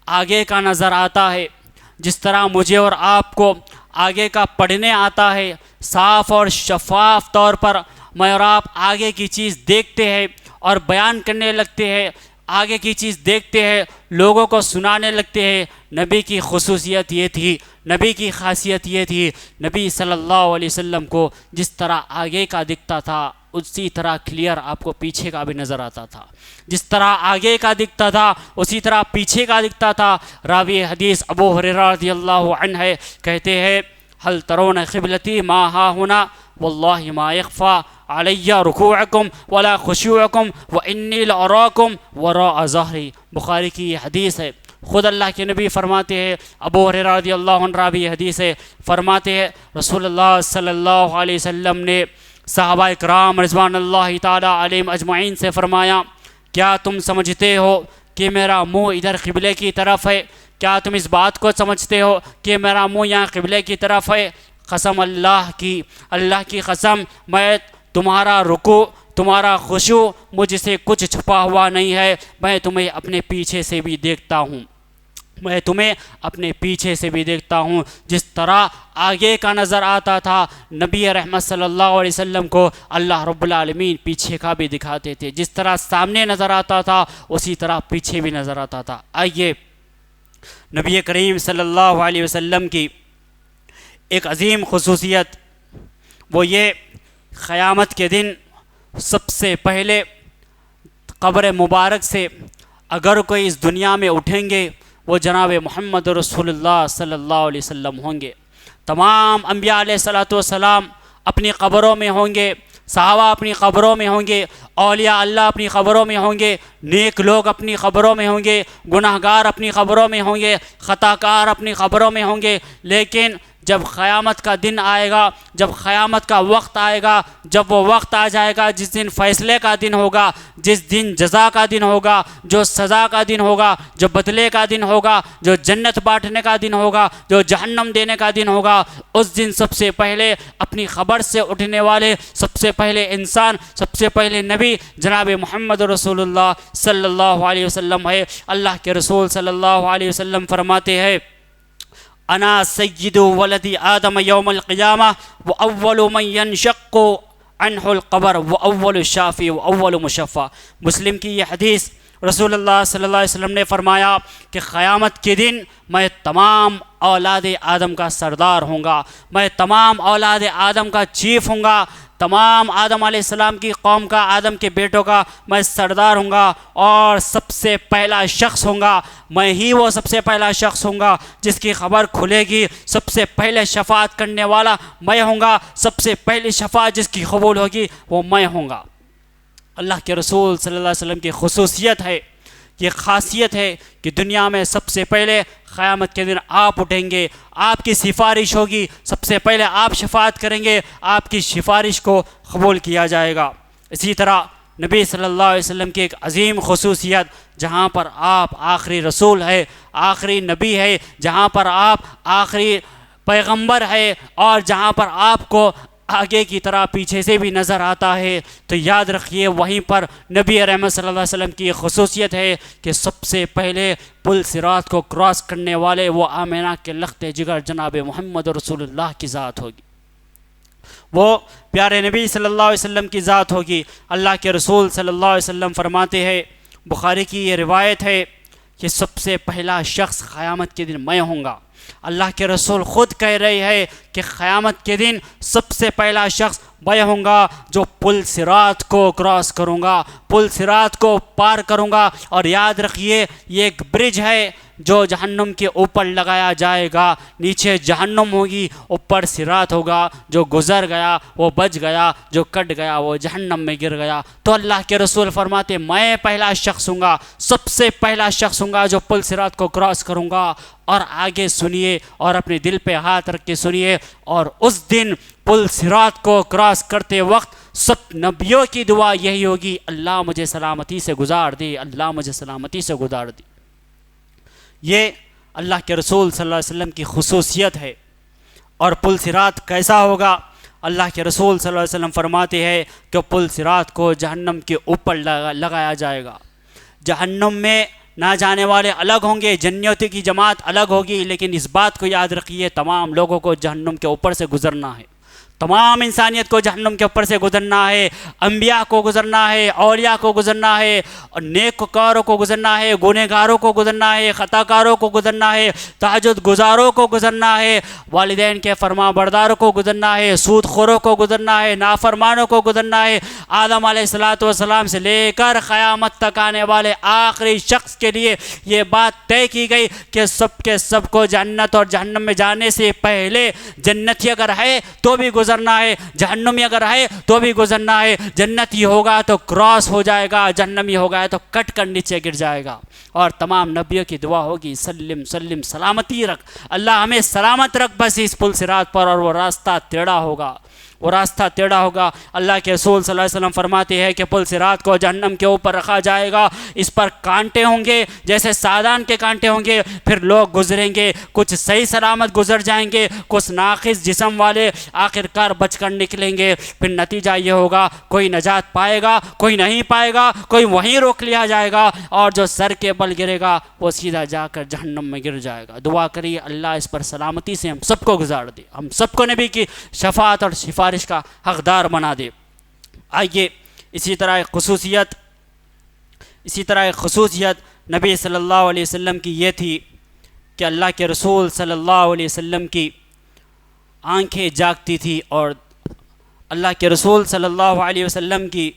آگے کا نظر آتا ہے، جس طرح مجھے اور آپ کو آگے کا پڑھنے آتا ہے، صاف اور شفاف طور پر میں اور آپ آگے کی چیز دیکھتے ہیں اور بیان کرنے لگتے ہیں، آگے کی چیز دیکھتے ہیں، لوگوں کو سنانے لگتے ہیں۔ نبی کی خصوصیت یہ تھی، نبی کی خاصیت یہ تھی، نبی صلی اللہ علیہ وسلم کو جس طرح آگے کا دکھتا تھا اسی طرح کلیئر آپ کو پیچھے کا بھی نظر آتا تھا، جس طرح آگے کا دکھتا تھا اسی طرح پیچھے کا دکھتا تھا۔ راوی حدیث ابو ہریرہ رضی اللہ عنہ کہتے ہیں، هل ترون قبلتی ما ها هنا والله ما يخفى علي ركوعكم ولا خشوعكم واني لاراكم وراء ظهري۔ بخاری کی یہ حدیث ہے۔ خود اللہ کے نبی فرماتے ہیں، ابو ہریرہ رضی اللہ عنہ راوی حدیث ہے، فرماتے ہیں رسول اللہ صلی اللہ علیہ وسلم نے صحابہ کرام رضوان اللہ تعالیٰ علیہم اجمعین سے فرمایا، کیا تم سمجھتے ہو کہ میرا منہ ادھر قبلے کی طرف ہے؟ کیا تم اس بات کو سمجھتے ہو کہ میرا منہ یہاں قبلے کی طرف ہے؟ قسم اللہ کی قسم، میں تمہارا رکوع، تمہارا خشوع مجھ سے کچھ چھپا ہوا نہیں ہے، میں تمہیں اپنے پیچھے سے بھی دیکھتا ہوں، میں تمہیں اپنے پیچھے سے بھی دیکھتا ہوں۔ جس طرح آگے کا نظر آتا تھا نبی رحمت صلی اللہ علیہ وسلم کو اللہ رب العالمین پیچھے کا بھی دکھاتے تھے، جس طرح سامنے نظر آتا تھا اسی طرح پیچھے بھی نظر آتا تھا۔ آئیے نبی کریم صلی اللہ علیہ وسلم کی ایک عظیم خصوصیت وہ یہ، قیامت کے دن سب سے پہلے قبر مبارک سے اگر کوئی اس دنیا میں اٹھیں گے وہ جناب محمد رسول اللہ صلی اللہ علیہ وسلم ہوں گے۔ تمام انبیاء علیہ الصلوۃ والسلام اپنی قبروں میں ہوں گے، صحابہ اپنی قبروں میں ہوں گے، اولیاء اللہ اپنی قبروں میں ہوں گے، نیک لوگ اپنی قبروں میں ہوں گے، گناہ گار اپنی قبروں میں ہوں گے، خطا کار اپنی قبروں میں ہوں گے۔ لیکن جب قیامت کا دن آئے گا، جب قیامت کا وقت آئے گا، جب وہ وقت آ جائے گا جس دن فیصلے کا دن ہوگا، جس دن جزا کا دن ہوگا، جو سزا کا دن ہوگا، جو بدلے کا دن ہوگا، جو جنت بانٹنے کا دن ہوگا، جو جہنم دینے کا دن ہوگا، اس دن سب سے پہلے اپنی خبر سے اٹھنے والے سب سے پہلے انسان، سب سے پہلے نبی جناب محمد رسول اللہ صلی اللہ علیہ وسلم ہے۔ اللہ کے رسول صلی اللہ علیہ وسلم فرماتے ہیں، انا سید ولد آدم یوم القیامہ واول من ینشق عنہ القبر واول الشافی واول مشفع۔ مسلم کی یہ حدیث، رسول اللہ صلی اللہ علیہ وسلم نے فرمایا کہ قیامت کے دن میں تمام اولاد آدم کا سردار ہوں گا، میں تمام اولاد آدم کا چیف ہوں گا، تمام آدم علیہ السلام کی قوم کا، آدم کے بیٹوں کا میں سردار ہوں گا، اور سب سے پہلا شخص ہوں گا، میں ہی وہ سب سے پہلا شخص ہوں گا جس کی خبر کھلے گی، سب سے پہلے شفاعت کرنے والا میں ہوں گا، سب سے پہلی شفاعت جس کی قبول ہوگی وہ میں ہوں گا۔ اللہ کے رسول صلی اللہ علیہ وسلم کی خصوصیت ہے، یہ خاصیت ہے کہ دنیا میں سب سے پہلے قیامت کے دن آپ اٹھیں گے، آپ کی سفارش ہوگی، سب سے پہلے آپ شفاعت کریں گے، آپ کی سفارش کو قبول کیا جائے گا۔ اسی طرح نبی صلی اللہ علیہ وسلم کی ایک عظیم خصوصیت، جہاں پر آپ آخری رسول ہے، آخری نبی ہے، جہاں پر آپ آخری پیغمبر ہے، اور جہاں پر آپ کو آگے کی طرح پیچھے سے بھی نظر آتا ہے، تو یاد رکھیے وہیں پر نبی رحمت صلی اللہ علیہ وسلم کی خصوصیت ہے کہ سب سے پہلے پل صراط کو کراس کرنے والے وہ آمینہ کے لخت جگر جناب محمد رسول اللہ کی ذات ہوگی، وہ پیارے نبی صلی اللہ علیہ وسلم کی ذات ہوگی۔ اللہ کے رسول صلی اللہ علیہ وسلم فرماتے ہیں، بخاری کی یہ روایت ہے کہ سب سے پہلا شخص قیامت کے دن میں ہوں گا۔ اللہ کے رسول خود کہہ رہے ہیں کہ قیامت کے دن سب سے پہلا شخص میں ہوں گا جو پل صراط کو کراس کروں گا، پل صراط کو پار کروں گا۔ اور یاد رکھیے یہ ایک برج ہے جو جہنم کے اوپر لگایا جائے گا، نیچے جہنم ہوگی، اوپر صراط ہوگا، جو گزر گیا وہ بچ گیا، جو کٹ گیا وہ جہنم میں گر گیا۔ تو اللہ کے رسول فرماتے میں پہلا شخص ہوں گا، سب سے پہلا شخص ہوں گا جو پل صراط کو کراس کروں گا۔ اور آگے سنیے اور اپنے دل پہ ہاتھ رکھ کے سنیے، اور اس دن پل صراط کو کراس کرتے وقت سب نبیوں کی دعا یہی ہوگی، اللہ مجھے سلامتی سے گزار دے، اللہ مجھے سلامتی سے گزار دے۔ یہ اللہ کے رسول صلی اللہ علیہ وسلم کی خصوصیت ہے۔ اور پل صراط کیسا ہوگا؟ اللہ کے رسول صلی اللہ علیہ وسلم فرماتے ہیں کہ پل صراط کو جہنم کے اوپر لگایا جائے گا۔ جہنم میں نہ جانے والے الگ ہوں گے، جنتیوں کی جماعت الگ ہوگی، لیکن اس بات کو یاد رکھیے تمام لوگوں کو جہنم کے اوپر سے گزرنا ہے، تمام انسانیت کو جہنم کے اوپر سے گزرنا ہے، انبیاء کو گزرنا ہے، اولیاء کو گزرنا ہے، اور نیک کاروں کو گزرنا ہے، گنہگاروں کو گزرنا ہے، خطا کاروں کو گزرنا ہے، تہجد گزاروں کو گزرنا ہے، والدین کے فرما برداروں کو گزرنا ہے، سود خوروں کو گزرنا ہے، نافرمانوں کو گزرنا ہے۔ آدم علیہ السلام سے لے کر قیامت تک آنے والے آخری شخص کے لیے یہ بات طے کی گئی کہ سب کے سب کو جنت اور جہنم میں جانے سے پہلے جنتی اگر ہے تو بھی گزرنا ہے، جہنمی اگر ہے تو بھی گزرنا ہے، جنتی ہوگا تو کراس ہو جائے گا، جہنمی ہوگا تو کٹ کر نیچے گر جائے گا۔ اور تمام نبیوں کی دعا ہوگی سلم سلم، سلامتی رکھ اللہ ہمیں سلامت رکھ بس اس پل صراط پر، اور وہ راستہ ٹیڑھا ہوگا، وہ راستہ ٹیڑھا ہوگا۔ اللہ کے رسول صلی اللہ علیہ وسلم فرماتے ہیں کہ پل صراط کو جہنم کے اوپر رکھا جائے گا، اس پر کانٹے ہوں گے جیسے سادان کے کانٹے ہوں گے، پھر لوگ گزریں گے، کچھ صحیح سلامت گزر جائیں گے، کچھ ناقص جسم والے آخرکار بچ کر نکلیں گے۔ پھر نتیجہ یہ ہوگا کوئی نجات پائے گا، کوئی نہیں پائے گا، کوئی وہیں روک لیا جائے گا، اور جو سر کے بل گرے گا وہ سیدھا جا کر جہنم میں گر جائے گا۔ دعا کریے اللہ اس پر سلامتی سے ہم سب کو گزار دے، ہم سب کو نبی کی شفاعت اور سفارش کا حقدار بنا دے۔ آئیے اسی طرح ایک خصوصیت نبی صلی اللہ علیہ وسلم کی یہ تھی کہ اللہ کے رسول صلی اللہ علیہ وسلم کی آنکھیں جاگتی تھی، اور اللہ کے رسول صلی اللہ علیہ وسلم کی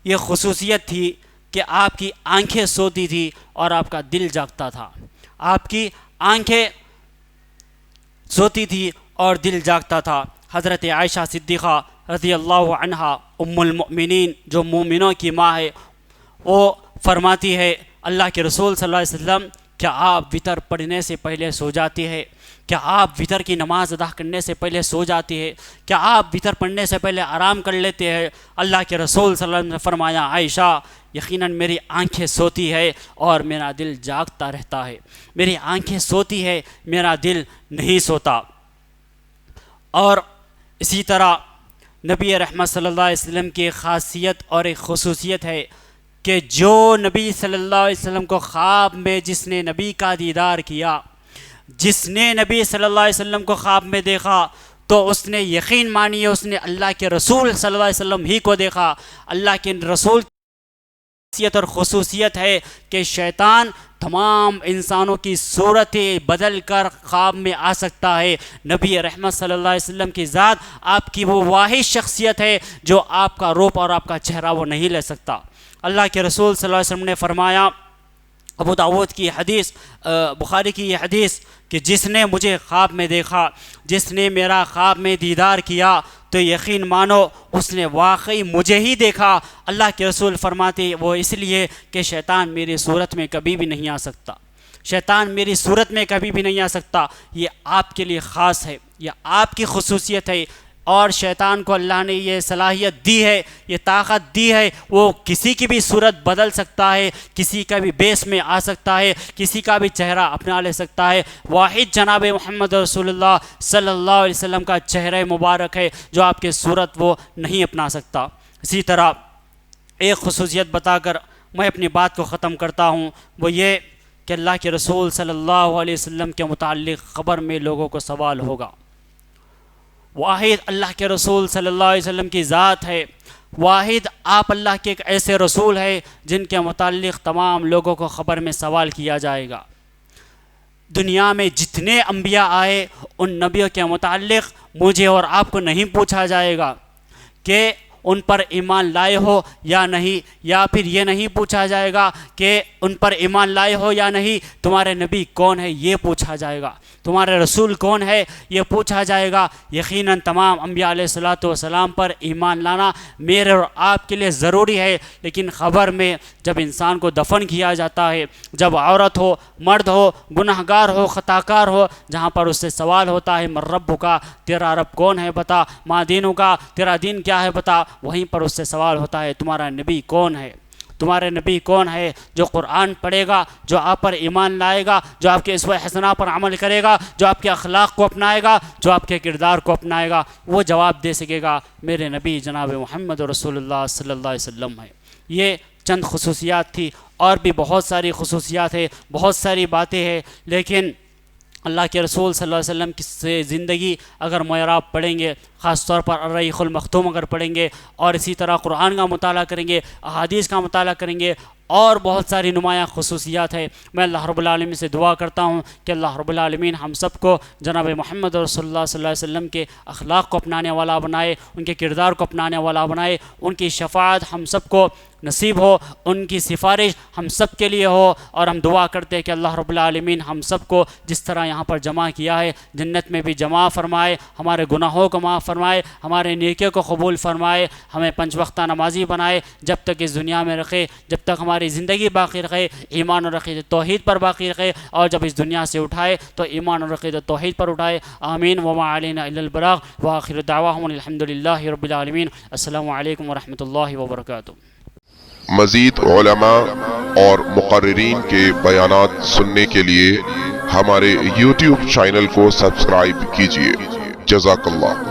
یہ خصوصیت تھی کہ آپ کی آنکھیں سوتی تھی اور آپ کا دل جاگتا تھا۔ آپ کی آنکھیں سوتی تھی اور دل جاگتا تھا۔ حضرت عائشہ صدیقہ رضی اللہ عنہا ام المؤمنین جو مومنوں کی ماں ہے، وہ فرماتی ہے اللہ کے رسول صلی اللہ علیہ وسلم کیا آپ وطر پڑھنے سے پہلے سو جاتی ہے؟ کیا آپ وطر کی نماز ادا کرنے سے پہلے سو جاتی ہے؟ کیا آپ وطر پڑھنے سے پہلے آرام کر لیتے ہیں؟ اللہ کے رسول صلی اللہ علیہ وسلم نے فرمایا عائشہ یقیناً میری آنکھیں سوتی ہے اور میرا دل جاگتا رہتا ہے، میری آنکھیں سوتی ہے میرا دل نہیں سوتا۔ اور اسی طرح نبی رحمت صلی اللہ علیہ وسلم کی ایک خاصیت اور ایک خصوصیت ہے کہ جو نبی صلی اللہ علیہ وسلم کو خواب میں جس نے نبی کا دیدار کیا، جس نے نبی صلی اللہ علیہ وسلم کو خواب میں دیکھا، تو اس نے یقین مانی ہے اس نے اللہ کے رسول صلی اللہ علیہ وسلم ہی کو دیکھا۔ اللہ کے رسول کی اور خصوصیت ہے کہ شیطان تمام انسانوں کی صورتیں بدل کر خواب میں آ سکتا ہے۔ نبی رحمت صلی اللہ علیہ وسلم کی ذات آپ کی وہ واحد شخصیت ہے جو آپ کا روپ اور آپ کا چہرہ وہ نہیں لے سکتا۔ اللہ کے رسول صلی اللہ علیہ وسلم نے فرمایا، ابو داؤد کی حدیث، بخاری کی یہ حدیث، کہ جس نے مجھے خواب میں دیکھا، جس نے میرا خواب میں دیدار کیا تو یقین مانو اس نے واقعی مجھے ہی دیکھا۔ اللہ کے رسول فرماتے وہ اس لیے کہ شیطان میری صورت میں کبھی بھی نہیں آ سکتا، شیطان میری صورت میں کبھی بھی نہیں آ سکتا۔ یہ آپ کے لیے خاص ہے، یہ آپ کی خصوصیت ہے، اور شیطان کو اللہ نے یہ صلاحیت دی ہے، یہ طاقت دی ہے، وہ کسی کی بھی صورت بدل سکتا ہے، کسی کا بھی بیس میں آ سکتا ہے، کسی کا بھی چہرہ اپنا لے سکتا ہے۔ واحد جناب محمد رسول اللہ صلی اللہ علیہ وسلم کا چہرہ مبارک ہے جو آپ کی صورت وہ نہیں اپنا سکتا۔ اسی طرح ایک خصوصیت بتا کر میں اپنی بات کو ختم کرتا ہوں، وہ یہ کہ اللہ کے رسول صلی اللہ علیہ وسلم کے متعلق قبر میں لوگوں کو سوال ہوگا۔ واحد اللہ کے رسول صلی اللہ علیہ وسلم کی ذات ہے، واحد آپ اللہ کے ایک ایسے رسول ہے جن کے متعلق تمام لوگوں کو خبر میں سوال کیا جائے گا۔ دنیا میں جتنے انبیاء آئے ان نبیوں کے متعلق مجھے اور آپ کو نہیں پوچھا جائے گا کہ ان پر ایمان لائے ہو یا نہیں، یا پھر یہ نہیں پوچھا جائے گا کہ ان پر ایمان لائے ہو یا نہیں، تمہارے نبی کون ہے یہ پوچھا جائے گا، تمہارے رسول کون ہے یہ پوچھا جائے گا۔ یقیناً تمام انبیاء علیہ الصلوۃ والسلام پر ایمان لانا میرے اور آپ کے لیے ضروری ہے، لیکن خبر میں جب انسان کو دفن کیا جاتا ہے، جب عورت ہو، مرد ہو، گناہ گار ہو، خطا کار ہو، جہاں پر اس سے سوال ہوتا ہے من ربک کا، تیرا رب کون ہے بتا، ما دینک کا، تیرا دین کیا ہے بتا، وہیں پر اس سے سوال ہوتا ہے تمہارا نبی کون ہے، تمہارے نبی کون ہے جو قرآن پڑھے گا، جو آپ پر ایمان لائے گا، جو آپ کے اسوہ حسنہ پر عمل کرے گا، جو آپ کے اخلاق کو اپنائے گا، جو آپ کے کردار کو اپنائے گا، وہ جواب دے سکے گا میرے نبی جناب محمد رسول اللہ صلی اللہ علیہ وسلم ہے۔ یہ چند خصوصیات تھی، اور بھی بہت ساری خصوصیات ہیں، بہت ساری باتیں ہیں، لیکن اللہ کے رسول صلی اللہ علیہ وسلم کی سے زندگی اگر معراب پڑھیں گے، خاص طور پر الرحیق المختوم اگر پڑھیں گے، اور اسی طرح قرآن کا مطالعہ کریں گے، احادیث کا مطالعہ کریں گے، اور بہت ساری نمایاں خصوصیات ہے۔ میں اللہ رب العالمین سے دعا کرتا ہوں کہ اللہ رب العالمین ہم سب کو جناب محمد رسول اللہ صلی اللہ علیہ وسلم کے اخلاق کو اپنانے والا بنائے، ان کے کردار کو اپنانے والا بنائے، ان کی شفاعت ہم سب کو نصیب ہو، ان کی سفارش ہم سب کے لیے ہو، اور ہم دعا کرتے ہیں کہ اللہ رب العالمین ہم سب کو جس طرح یہاں پر جمع کیا ہے جنت میں بھی جمع فرمائے، ہمارے گناہوں کو معاف فرمائے، ہمارے نیکیوں کو قبول فرمائے، ہمیں 5 وقتہ نمازی بنائے، جب تک اس دنیا میں رکھے، جب تک ہماری زندگی باقی رکھے ایمان اور عقیدت توحید پر باقی رکھے، اور جب اس دنیا سے اٹھائے تو ایمان اور عقیدت توحید پر اٹھائے۔ آمین وما علینا الا البلاغ وآخر دعواہم الحمدللہ رب العالمین۔ السلام علیکم ورحمۃ اللہ وبرکاتہ۔ مزید علماء اور مقررین کے بیانات سننے کے لیے ہمارے YouTube چینل کو سبسکرائب کیجیے۔ جزاک اللہ۔